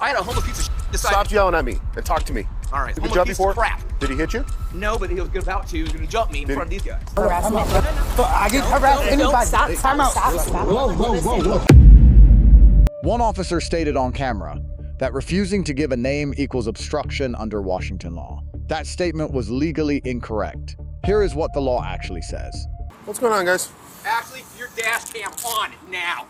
I had a homeless piece of shit decide. Stop yelling at me and talk to me. All right. Did he jump before? Crap. Did he hit you? No, but he was about to. He was going to jump me in front of these guys. Harassment. I didn't harass anybody. Stop. Whoa. One officer stated on camera that refusing to give a name equals obstruction under Washington law. That statement was legally incorrect. Here is what the law actually says. What's going on, guys? Actually, your dash cam on now.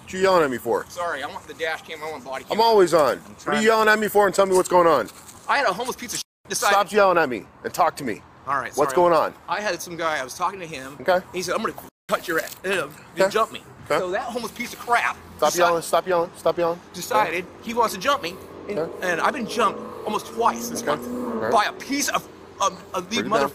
What you yelling at me for? Sorry, I want the dash cam. I want body cam. I'm always on. What are you yelling at me for, and tell me what's going on? I had a homeless piece of shit decide. Stop yelling at me and talk to me. All right. What's going on? I had some guy. I was talking to him. Okay. He said, "I'm going to cut your ass." Okay. Jump me. Okay. So that homeless piece of crap. Stop yelling. Stop yelling. Stop yelling. Decided he wants to jump me, and, Okay. and I've been jumped almost twice this month Right. by a piece of these mother.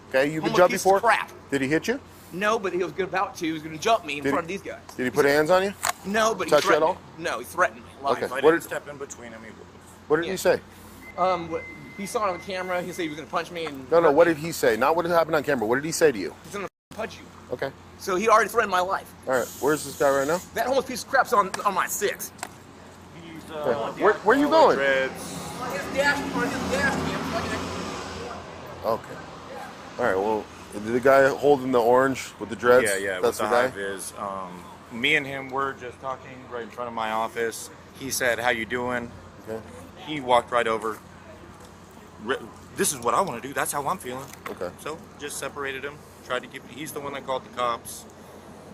Okay, you've been Homeless jumped piece before? of crap. Did he hit you? No, but he was about to. He was going to jump me in front of these guys. Did he put hands on you? No, but Touch he you at threatened all? me. No, he threatened me. Okay. If I didn't step in between him, he would. What did he say? He saw it on camera. He said he was going to punch me. And No, what did he say? Not what happened on camera. What did he say to you? He's going to punch you. Okay. So he already threatened my life. All right. Where's this guy right now? That homeless piece of crap's on my 6. He's, Where you going? Dreads. On his dash cam. Okay. All right. Well, the guy holding the orange with the dreads. Yeah. That's the what guy. the hive is. Me and him were just talking right in front of my office. He said, "How you doing?" Okay. He walked right over. This is what I want to do. That's how I'm feeling. Okay. So just separated him. Tried to keep. He's the one that called the cops.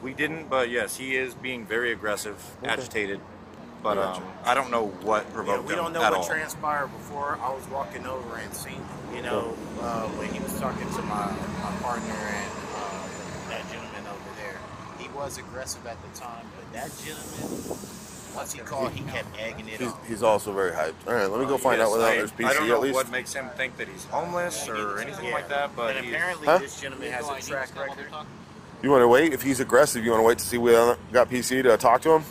We didn't, but yes, he is being very aggressive, agitated. But I don't know what provoked him. We don't know at what all. transpired before. I was walking over and seen, when he was talking to my partner and that gentleman over there. He was aggressive at the time, but that gentleman, once he called, he kept egging it on. He's also very hyped. All right. Let me go find out whether there's PC I don't know at least. what makes him think that he's homeless or anything like that, but And he's, apparently this gentleman has a track record. You want to wait? If he's aggressive, you want to wait to see we got PC to talk to him?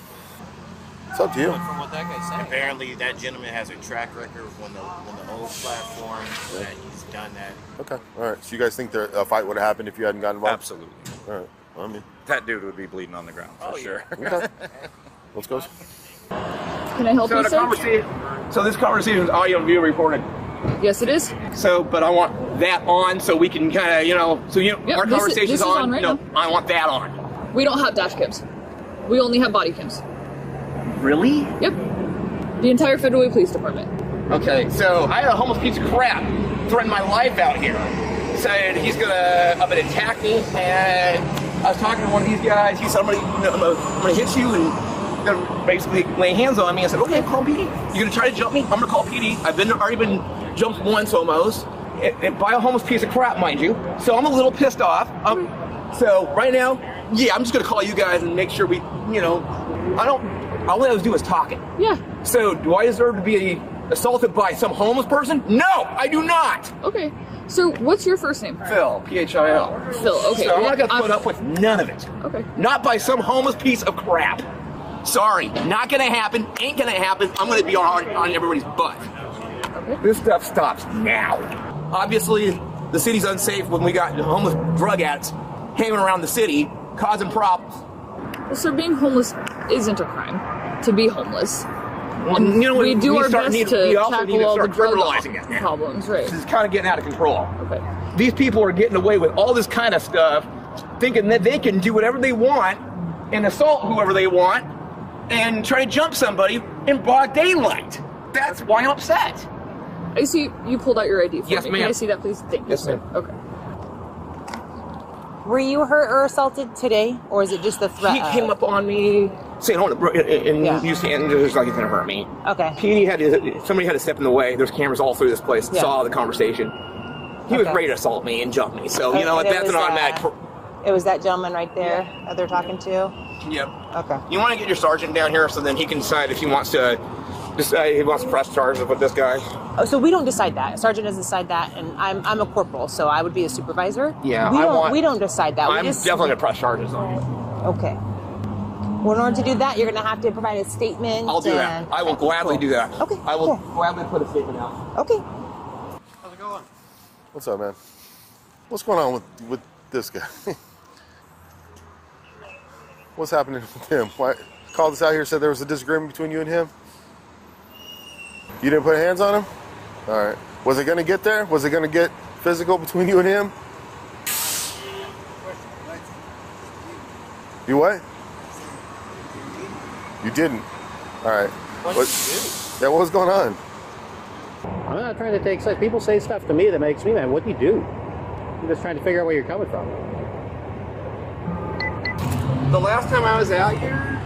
It's up to you. From what that guy said. Apparently that gentleman has a track record when the old platform that he's done that. Okay. All right. So you guys think a fight would have happened if you hadn't gotten involved? absolutely. All right. Well, I mean, That dude would be bleeding on the ground for sure. okay. Let's go. Can I help you, sir? So this conversation is audio and video recorded. Yes, it is. So, but I want that on so we can kind of, our conversation's this is on right now. I want that on. We don't have dash cams. We only have body cams. Really? Yep. The entire Federal Police Department. Okay, so I had a homeless piece of crap threaten my life out here. Said he's gonna attack me, and I was talking to one of these guys. He said, I'm gonna hit you and gonna basically lay hands on me. I said, okay, call PD. You're gonna try to jump me? I'm gonna call PD. I've already been jumped once almost, and by a homeless piece of crap, mind you. So I'm a little pissed off. So right now, yeah, I'm just gonna call you guys and make sure we, all I was doing was talking. Yeah. So do I deserve to be assaulted by some homeless person? No, I do not. Okay. So what's your first name? Phil, P-H-I-L. Phil, okay. So I'm not gonna put up with none of it. Okay. Not by some homeless piece of crap. Sorry, not gonna happen, ain't gonna happen. I'm gonna be on everybody's butt. Okay. This stuff stops now. Obviously, the city's unsafe when we got homeless drug addicts hanging around the city, causing problems. Well, sir, being homeless isn't a crime. To be homeless. Well, we do our best to tackle all the drug criminalizing it. problems, right? This is kind of getting out of control. Okay. These people are getting away with all this kind of stuff, thinking that they can do whatever they want and assault whoever they want and try to jump somebody in broad daylight. That's why I'm upset. I see you pulled out your ID for Yes, me. ma'am. Can I see that, please? Thank you, Yes, sir. ma'am. Okay. Were you hurt or assaulted today, or is it just the threat? He came up on me saying, hold on, and used hand just like he's gonna hurt me. Okay. Somebody had to step in the way. There's cameras all through this place. Yeah. Saw the conversation. He was Okay. ready to assault me and jump me. So, And it that's was, an automatic. It was that gentleman right there that they're talking to? Yep. Okay. You want to get your sergeant down here so then he can decide if he wants to press charges with this guy. Oh, so we don't decide that. Sergeant doesn't decide that, and I'm a corporal, so I would be a supervisor. Yeah, we don't decide that. I'm definitely gonna press charges on you. Okay. Well, in order to do that, you're gonna have to provide a statement. I'll do that. I will gladly do that. Okay. I will cool. gladly put a statement out. Okay. How's it going? What's up, man? What's going on with this guy? What's happening with him? Why called us out here? Said there was a disagreement between you and him. You didn't put hands on him? All right. Was it going to get there? Was it going to get physical between you and him? You what? You didn't. All right. What was going on? I'm not trying to take sides. People say stuff to me that makes me mad. What do you do? I'm just trying to figure out where you're coming from. The last time I was out here,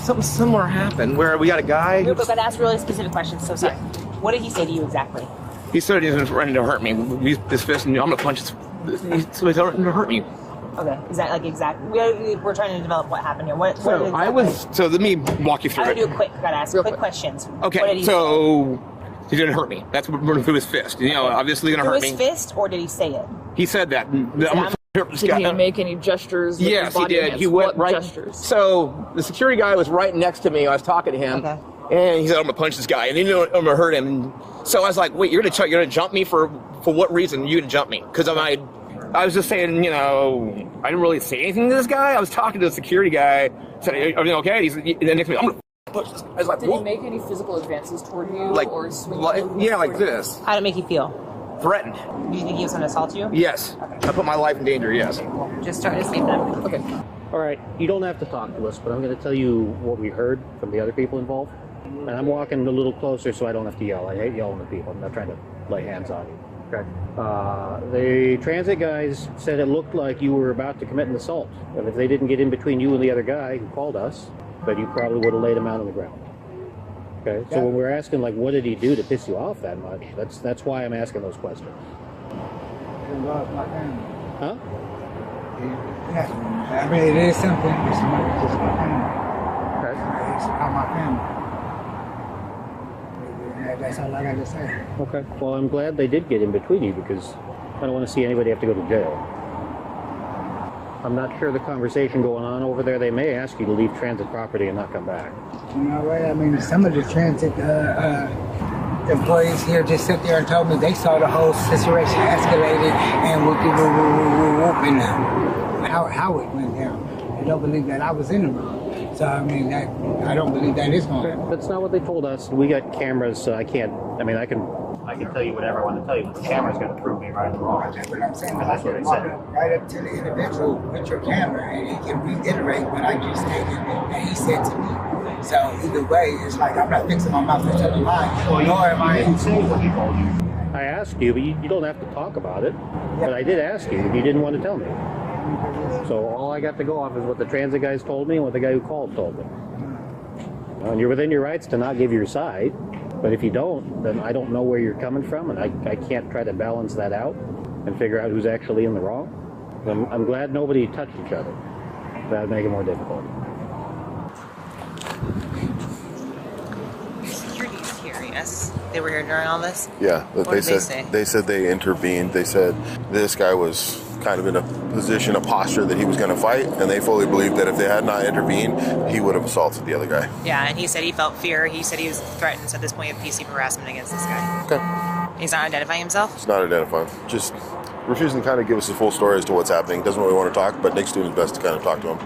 something similar happened where we got a guy. But ask really specific questions. So sorry. What did he say to you exactly? He said he was ready to hurt me. His fist, and I'm gonna punch his. So he's ready to hurt me. Okay. Is that like exactly? We're trying to develop what happened here. What So I was. So let me walk you through I'm it. gonna do it quick. Gotta ask quick questions. Okay. What did he So he didn't hurt me. That's what through his fist. You know, obviously gonna through hurt his me. fist, or did he say it? He said that. Did he make any gestures? With Yes, his he body did. against He went what right. Gestures? So the security guy was right next to me. I was talking to him, and he said, "I'm gonna punch this guy," and he knew I'm gonna hurt him. And so I was like, "Wait, you're gonna jump me for what reason? You're gonna jump me?" Because I was just saying, you know, I didn't really say anything to this guy. I was talking to the security guy. Said, "Everything okay?" He's next to me. I'm gonna push this. I was like, Did he make any physical advances toward you, or swing? yeah, like this. How did it make you feel? Threatened. Do you think he was going to assault you? Yes. Okay. I put my life in danger. Yes. Just trying to save that. Okay. All right, you don't have to talk to us, but I'm going to tell you what we heard from the other people involved. And I'm walking a little closer so I don't have to yell. I hate yelling at people. I'm not trying to lay hands on you. Okay. The transit guys said it looked like you were about to commit an assault. And if they didn't get in between you and the other guy who called us, that you probably would have laid him out on the ground. Okay, so when we're asking, like, what did he do to piss you off that much, that's why I'm asking those questions. Huh? Yeah, I mean, it is something. It's my family. Okay. It's about my family. That's all I got to say. Okay. Well, I'm glad they did get in between you because I don't want to see anybody have to go to jail. I'm not sure the conversation going on over there. They may ask you to leave transit property and not come back. You know what? I mean, some of the transit employees here just sit there and told me they saw the whole situation escalated and whoop and how it went down. They don't believe that I was in the room. So, I mean, I don't believe that is going on. That's not what they told us. We got cameras, so I can tell you whatever I want to tell you, but the camera's going to prove me right or wrong. That's what I'm saying. That's what they said. Right up to the individual with your camera, and he can reiterate what I just stated and he said to me. So either way, it's like I'm not fixing my mouth to tell a lie, nor am I. Say what he told you. I asked you, but you don't have to talk about it. But I did ask you, and you didn't want to tell me. So all I got to go off is what the transit guys told me and what the guy who called told me. And you're within your rights to not give your side. But if you don't, then I don't know where you're coming from, and I can't try to balance that out and figure out who's actually in the wrong. I'm glad nobody touched each other. That would make it more difficult. Security's here, yes? They were here during all this? Yeah, What did they say? They said they intervened. They said this guy was kind of in a position, a posture that he was going to fight, and they fully believed that if they had not intervened, he would have assaulted the other guy. Yeah, and he said he felt fear. He said he was threatened. So at this point, you have PC harassment against this guy. Okay. He's not identifying himself? It's not identifying. Just refusing to kind of give us the full story as to what's happening. Doesn't really want to talk, but Nick's doing his best to kind of talk to him.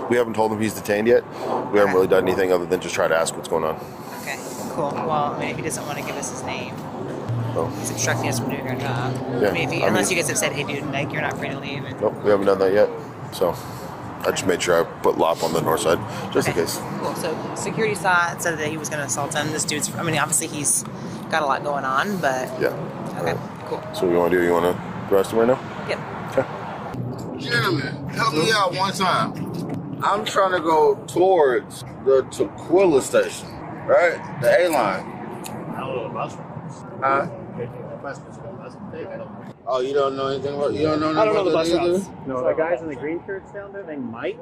We haven't told him he's detained yet. We haven't really done anything other than just try to ask what's going on. Okay, cool. Well, I mean, if he doesn't want to give us his name, Oh. he's obstructing us from doing our job. Yeah, I mean, unless you guys have said, hey, dude, like, you're not free to leave. And, Nope, we haven't done that yet. So I just made sure I put LOP on the north side, just in case. Cool. So security saw it, said that he was going to assault him. This dude's, I mean, obviously he's got a lot going on, but... Yeah. Okay, cool. So what you want to do? You want to arrest him right now? Yep. Okay. Gentlemen, help me out one time. I'm trying to go towards the Tequila station, right? The A line. I don't know the bus routes. Huh? Oh, you don't know anything about? You don't know anything about the bus routes. No, the guys in the green shirts down there, they might.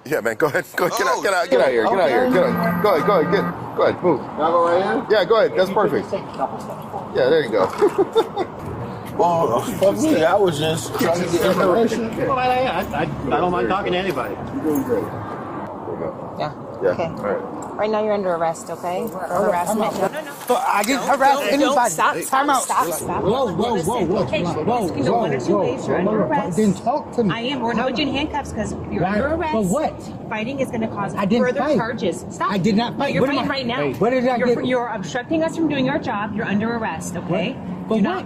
Yeah, man. Go ahead. Get out here. Get out here. Go ahead. Go ahead. Move. Can I go right here? Yeah, go ahead. That's perfect. Yeah, there you go. Well, fuck me. I was just trying to get information. Well, I don't mind talking to anybody. You're doing great. There you go. Yeah. Yeah. Okay. All right. Right now you're under arrest, okay? For harassment. No. I didn't harass anybody. Stop. Time out. Stop. Whoa. Okay, you can go one or two ways. You're under arrest. Then talk to me. I am. We're going to put you in handcuffs because you're Why? under arrest. For what? Fighting is going to cause I didn't further fight. charges. Stop. I did not fight. You're What am fighting I- right now. What did I do? You're obstructing us from doing our job. You're under arrest, okay? For Do what? not.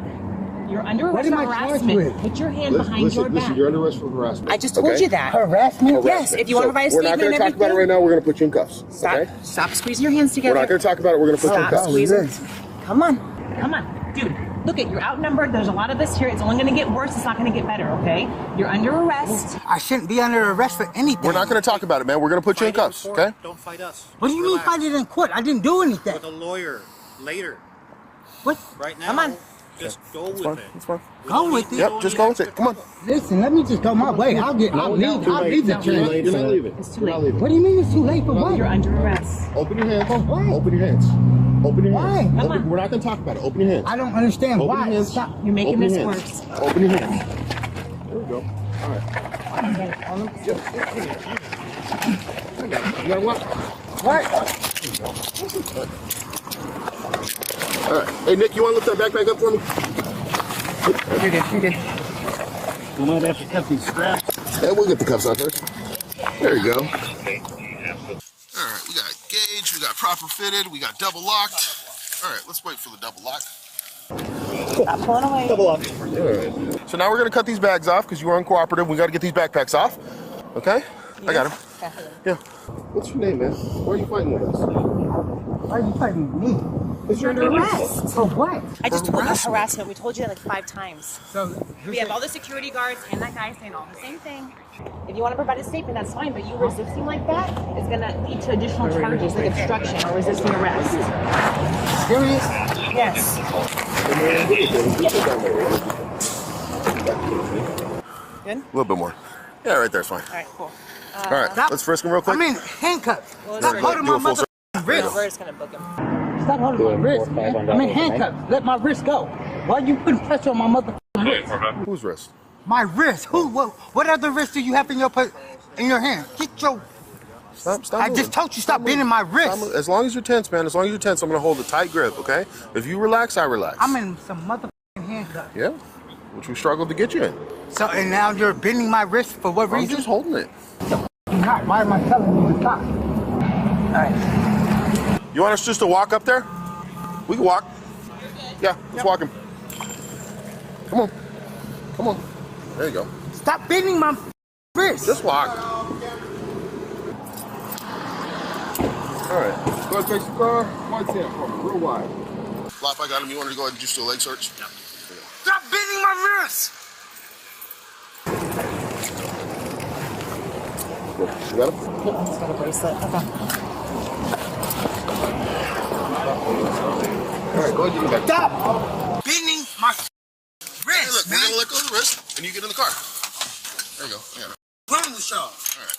You're under What arrest am for I charged harassment. with? Put your hand behind your back. you're under arrest for harassment. I just told you that. Harassment? Yes, if you want to provide a We're not statement going and to talk about it everything. right now. We're going to put you in cuffs. Stop. Okay? Stop squeezing your hands We're together. not going to talk about it. We're going to put you in Stop cuffs. squeezing. Come on. Come on. Dude, look it. You're outnumbered. There's a lot of us here. It's only going to get worse. It's not going to get better, okay? You're under arrest. I shouldn't be under arrest for anything. We're not going to talk about it, man. We're going to put you in cuffs, okay? Don't fight us. What do you mean fight it in court? I didn't do anything. With a lawyer later. What? Right now. Come on. Just go with it. That's fine. Go with it. Yep, just go with it. Come on. Listen, let me just go my way. I'll leave the church. You're not leaving. It's too late. What do you mean it's too late for what? You're under arrest. Open your hands. For what? Open your hands. Open your Why? hands. Come on. We're not going to talk about it. Open your hands. I don't understand Open why. your hands. Stop. You're making Open this your worse. hands. Open your hands. There we go. All right. I got it. You got to walk. What? All right. Hey, Nick, you want to lift that backpack up for me? You're good. We might have to cut these straps. Yeah, we'll get the cuffs on first. There you go. All right, we got gauge, we got proper fitted, we got double locked. All right, let's wait for the double lock. Stop pulling away. Double up. So now we're gonna cut these bags off because you were uncooperative. We got to get these backpacks off. Okay? I got them. Yeah. What's your name, man? Why are you fighting with us? Why are you fighting with me? Because you're under arrest. For what? I just told you Harassment. harassment. We told you that like 5 times. So, We have all the security guards and that guy saying all the same thing. If you want to provide a statement, that's fine, but you resisting like that is going to lead to additional charges like obstruction or resisting arrest. serious? Yes. Good? A little bit more. Yeah, right there's fine. All right, cool. All right, let's frisk him real quick. I'm in handcuffs. Well, Stop it's holding Do my a full mother wrist. We're just going to book him. Stop holding my wrist, man. I'm in handcuffs. Let my wrist go. Why are you putting pressure on my mother wrist? Whose wrist? My wrist. What other wrist do you have in your hand? Get your. Stop I moving. just told you stop bending my Stop wrist. moving. As long as you're tense, man. As long as you're tense, I'm gonna hold a tight grip. Okay? If you relax, I relax. I'm in some motherfucking handcuffs. Yeah. Which we struggled to get you in. So and now you're bending my wrist for what I'm reason? just holding it. Not. Why am I telling you to stop? All right. You want us just to walk up there? We can walk. Yeah, let's walk him. Come on. Come on. There you go. Stop bending my wrist. Just walk. All right. Go ahead, face the car. Wide stand for me, real wide. Lop, I got him. You want to go ahead and just do a leg search? Yeah. Stop bending my wrist. You got him? He's got a bracelet. Okay. All right, go ahead and get him back. Stop bending my Hey, look, wrist, we're man. gonna let go of the wrist, and you get in the car. There you go. I got it. What's wrong with y'all? All right.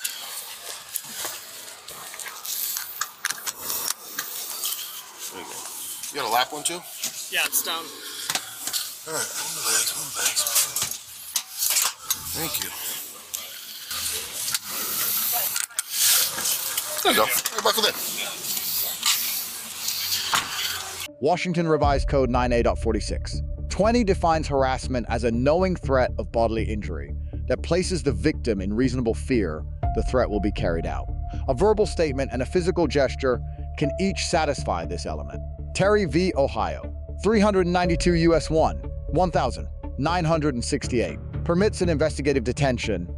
There you go. You got a lap one too? Yeah, it's down. All right. One bags. Thank you. There you go. Hey, buckle in. Washington Revised Code 9A.46. 20 defines harassment as a knowing threat of bodily injury that places the victim in reasonable fear the threat will be carried out. A verbal statement and a physical gesture can each satisfy this element. Terry v. Ohio, 392 U.S. 1968, permits an investigative detention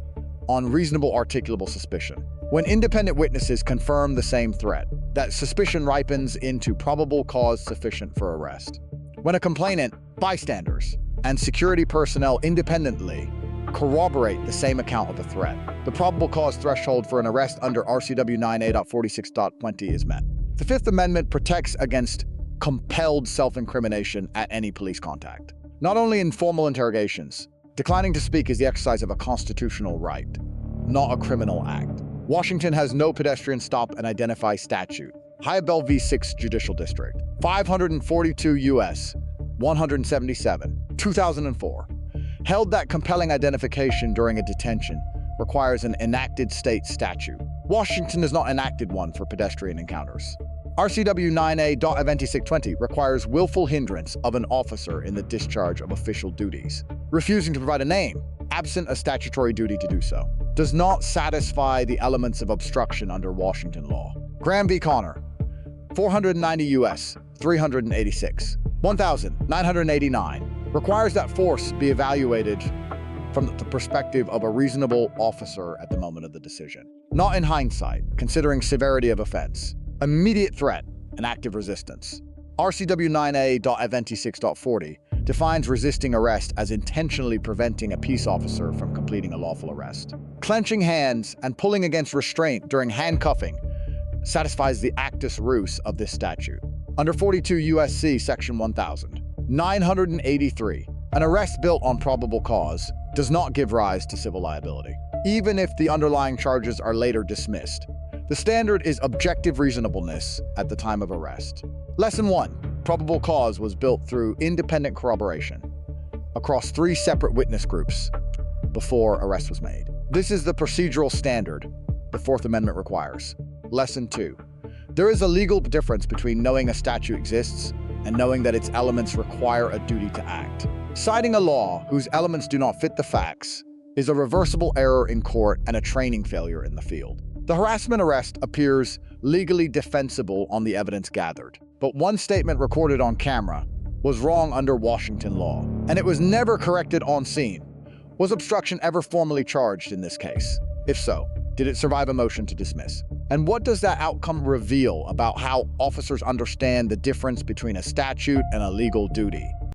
on reasonable articulable suspicion. When independent witnesses confirm the same threat, that suspicion ripens into probable cause sufficient for arrest. When a complainant, bystanders, and security personnel independently corroborate the same account of the threat, the probable cause threshold for an arrest under RCW 9A.46.20 is met. The Fifth Amendment protects against compelled self-incrimination at any police contact. Not only in formal interrogations, declining to speak is the exercise of a constitutional right, not a criminal act. Washington has no pedestrian stop and identify statute. Hiibel v. 6 Judicial District, 542 U.S. 177, 2004, held that compelling identification during a detention requires an enacted state statute. Washington has not enacted one for pedestrian encounters. RCW 9A.2620 requires willful hindrance of an officer in the discharge of official duties. Refusing to provide a name, absent a statutory duty to do so, does not satisfy the elements of obstruction under Washington law. Graham v. Connor, 490 U.S. 386, 1989, requires that force be evaluated from the perspective of a reasonable officer at the moment of the decision, not in hindsight, considering severity of offense, immediate threat, and active resistance. RCW 9A.26.40 defines resisting arrest as intentionally preventing a peace officer from completing a lawful arrest. Clenching hands and pulling against restraint during handcuffing satisfies the actus reus of this statute. Under 42 U.S.C. Section 1983, an arrest built on probable cause does not give rise to civil liability, even if the underlying charges are later dismissed. The standard is objective reasonableness at the time of arrest. Lesson 1. Probable cause was built through independent corroboration across 3 separate witness groups before arrest was made. This is the procedural standard the Fourth Amendment requires. Lesson 2. There is a legal difference between knowing a statute exists and knowing that its elements require a duty to act. Citing a law whose elements do not fit the facts is a reversible error in court and a training failure in the field. The harassment arrest appears legally defensible on the evidence gathered, but one statement recorded on camera was wrong under Washington law, and it was never corrected on scene. Was obstruction ever formally charged in this case? If so, did it survive a motion to dismiss? And what does that outcome reveal about how officers understand the difference between a statute and a legal duty?